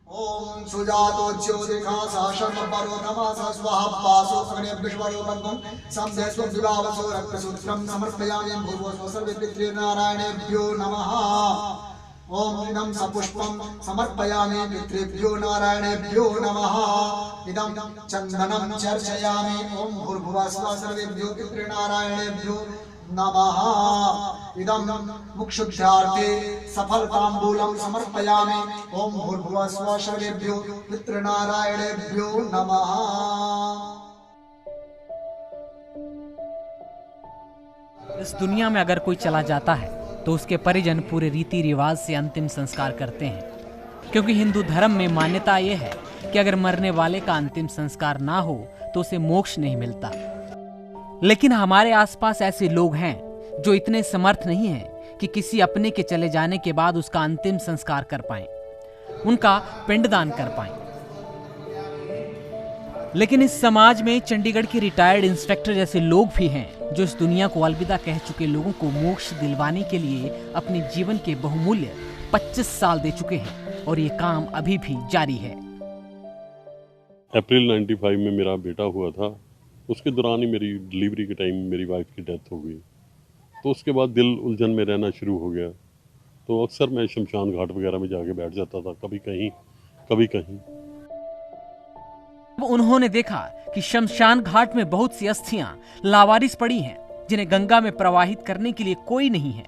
ओम सुजातोच्योदिखा साशम पर्वतमासा स्वाहा पासो अग्ने विश्वरो बंधुं समदेशो विभावसो रक्तसूत्रं समर्पयामि भूर्भुवस्व सर्वे पितृनारायणेभ्यो नमः। ओम इदं सपुष्पं समर्पयामि पितृभ्यो नारायणेभ्यो नमः। इदं चन्दनं चर्चयामि ओम भूर्भुवस्व सर्वेभ्यो पितृनारायणेभ्यो नमः। इदं मुक्षुद्ध्यार्थे सफलताम्बूलं समर्पयामि ओम भूर्भुवस्व सर्वेभ्यो पितृनारायणेभ्यो नमः। इस दुनिया में अगर कोई चला जाता है तो उसके परिजन पूरे रीति रिवाज से अंतिम संस्कार करते हैं, क्योंकि हिंदू धर्म में मान्यता यह है कि अगर मरने वाले का अंतिम संस्कार ना हो तो उसे मोक्ष नहीं मिलता। लेकिन हमारे आसपास ऐसे लोग हैं जो इतने समर्थ नहीं हैं कि किसी अपने के चले जाने के बाद उसका अंतिम संस्कार कर पाएं, उनका पिंडदान कर पाएं। लेकिन इस समाज में चंडीगढ़ के रिटायर्ड इंस्पेक्टर जैसे लोग भी हैं जो इस दुनिया को अलविदा कह चुके लोगों को मोक्ष दिलवाने के लिए अपने जीवन के बहुमूल्य 25 साल दे चुके हैं और ये काम अभी भी जारी है। अप्रैल 95 में मेरा बेटा हुआ था, उसके दौरान ही मेरी डिलीवरी के टाइम मेरी वाइफ की डेथ हो गई। तो उसके बाद दिल उलझन में रहना शुरू हो गया। तो अक्सर मैं शमशान घाट वगैरह में जाके बैठ जाता था, कभी कहीं कभी कहीं। उन्होंने देखा कि शमशान घाट में बहुत सी अस्थियां लावारिस पड़ी हैं, जिन्हें गंगा में प्रवाहित करने के लिए कोई नहीं है।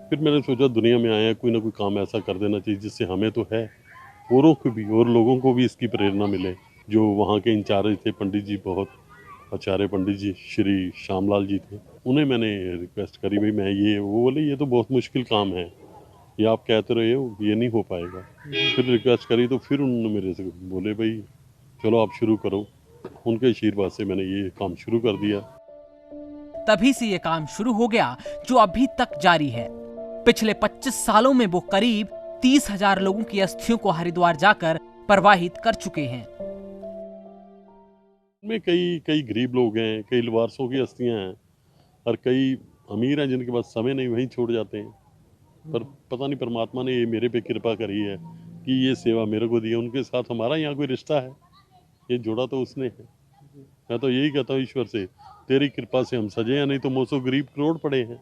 फिर मैंने सोचा दुनिया में आया कोई ना कोई काम ऐसा कर देना चाहिए जिससे हमें तो है, औरों को भी और लोगों को भी इसकी प्रेरणा मिले। जो वहाँ के इंचार्ज थे पंडित जी, बहुत आचार्य पंडित जी श्री श्यामलाल जी थे, उन्हें मैंने रिक्वेस्ट करी भाई मैं ये, वो बोले ये तो बहुत मुश्किल काम है, ये आप कहते रहे हो ये नहीं हो पाएगा। फिर रिक्वेस्ट करी तो फिर उन्होंने मेरे से बोले भाई चलो आप शुरू करो। उनके आशीर्वाद से मैंने ये काम शुरू कर दिया। तभी से ये काम शुरू हो गया जो अभी तक जारी है। पिछले 25 सालों में वो करीब 30,000 लोगों की अस्थियों को हरिद्वार जाकर प्रवाहित कर चुके हैं। में कई गरीब लोग हैं, कई लवारसों की अस्थियां हैं और कई अमीर हैं जिनके पास समय नहीं, वहीं छोड़ जाते हैं। पर पता नहीं परमात्मा ने ये मेरे पे कृपा करी है कि ये सेवा मेरे को दी है। उनके साथ हमारा यहाँ कोई रिश्ता है, ये जोड़ा तो उसने है। मैं तो यही कहता हूँ ईश्वर से, तेरी कृपा से हम सजे हैं, नहीं तो मोसो गरीब करोड़ पड़े हैं।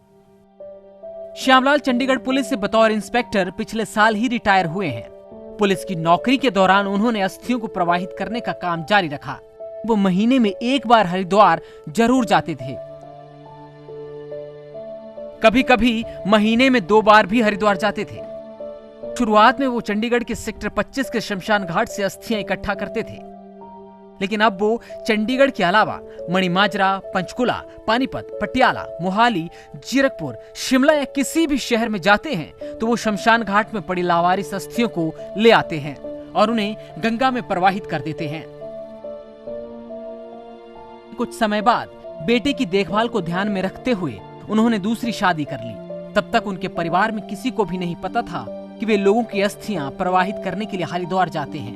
श्यामलाल चंडीगढ़ पुलिस से बतौर इंस्पेक्टर पिछले साल ही रिटायर हुए हैं। पुलिस की नौकरी के दौरान उन्होंने अस्थियों को प्रवाहित करने का काम जारी रखा। वो महीने में एक बार हरिद्वार जरूर जाते थे, कभी कभी महीने में 2 बार भी हरिद्वार जाते थे। शुरुआत में वो चंडीगढ़ के सेक्टर 25 के शमशान घाट से अस्थियां इकट्ठा करते थे, लेकिन अब वो चंडीगढ़ के अलावा मणिमाजरा, पंचकुला, पानीपत, पटियाला, मोहाली, जीरकपुर, शिमला या किसी भी शहर में जाते हैं तो वो शमशान घाट में पड़ी लावारिस अस्थियों को ले आते हैं और उन्हें गंगा में प्रवाहित कर देते हैं। कुछ समय बाद बेटे की देखभाल को ध्यान में रखते हुए उन्होंने दूसरी शादी कर ली। तब तक उनके परिवार में किसी को भी नहीं पता था कि वे लोगों की अस्थियां प्रवाहित करने के लिए हरिद्वार जाते हैं।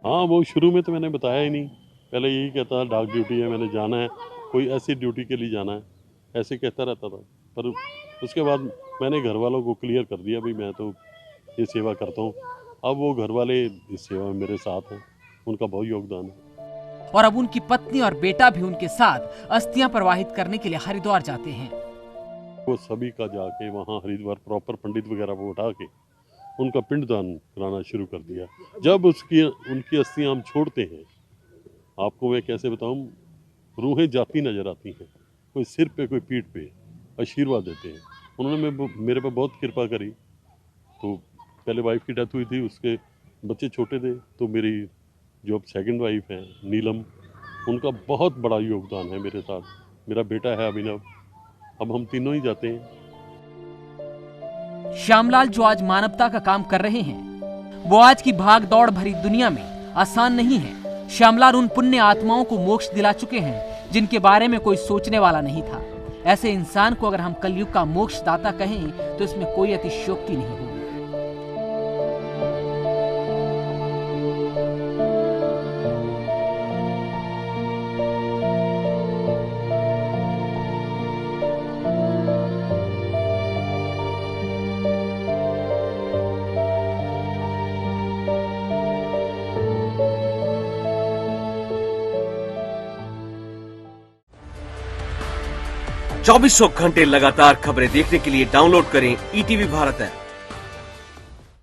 हाँ, वो शुरू में तो मैंने बताया ही नहीं, पहले यही कहता था डाक ड्यूटी है, मैंने जाना है, कोई ऐसी ड्यूटी के लिए जाना है, ऐसे कहता रहता था। पर उसके बाद मैंने घर वालों को क्लियर कर दिया भाई मैं तो ये सेवा करता हूँ। अब वो घर वाले इस सेवा में मेरे साथ हैं, उनका बहुत योगदान है। और अब उनकी पत्नी और बेटा भी उनके साथ अस्थियां प्रवाहित करने के लिए हरिद्वार जाते हैं। वो सभी का जाके वहाँ हरिद्वार प्रॉपर पंडित वगैरह को उठा के उनका पिंडदान कराना शुरू कर दिया। जब उनकी अस्थियां हम छोड़ते हैं, आपको मैं कैसे बताऊं, रूहें जाती नजर आती हैं, कोई सिर पे कोई पीठ पे आशीर्वाद देते हैं। उन्होंने मेरे पे बहुत कृपा करी। तो पहले वाइफ की डेथ हुई थी, उसके बच्चे छोटे थे, तो मेरी जो अब सेकंड वाइफ है नीलम, उनका बहुत बड़ा योगदान है मेरे साथ। मेरा बेटा है अभिनव, अब हम तीनों ही जाते हैं। श्यामलाल जो आज मानवता का काम कर रहे हैं वो आज की भाग दौड़ भरी दुनिया में आसान नहीं है। श्यामलाल उन पुण्य आत्माओं को मोक्ष दिला चुके हैं जिनके बारे में कोई सोचने वाला नहीं था। ऐसे इंसान को अगर हम कलयुग का मोक्ष दाता कहें तो इसमें कोई अतिशयोक्ति नहीं होगी। 2400 घंटे लगातार खबरें देखने के लिए डाउनलोड करें ईटीवी भारत ऐप।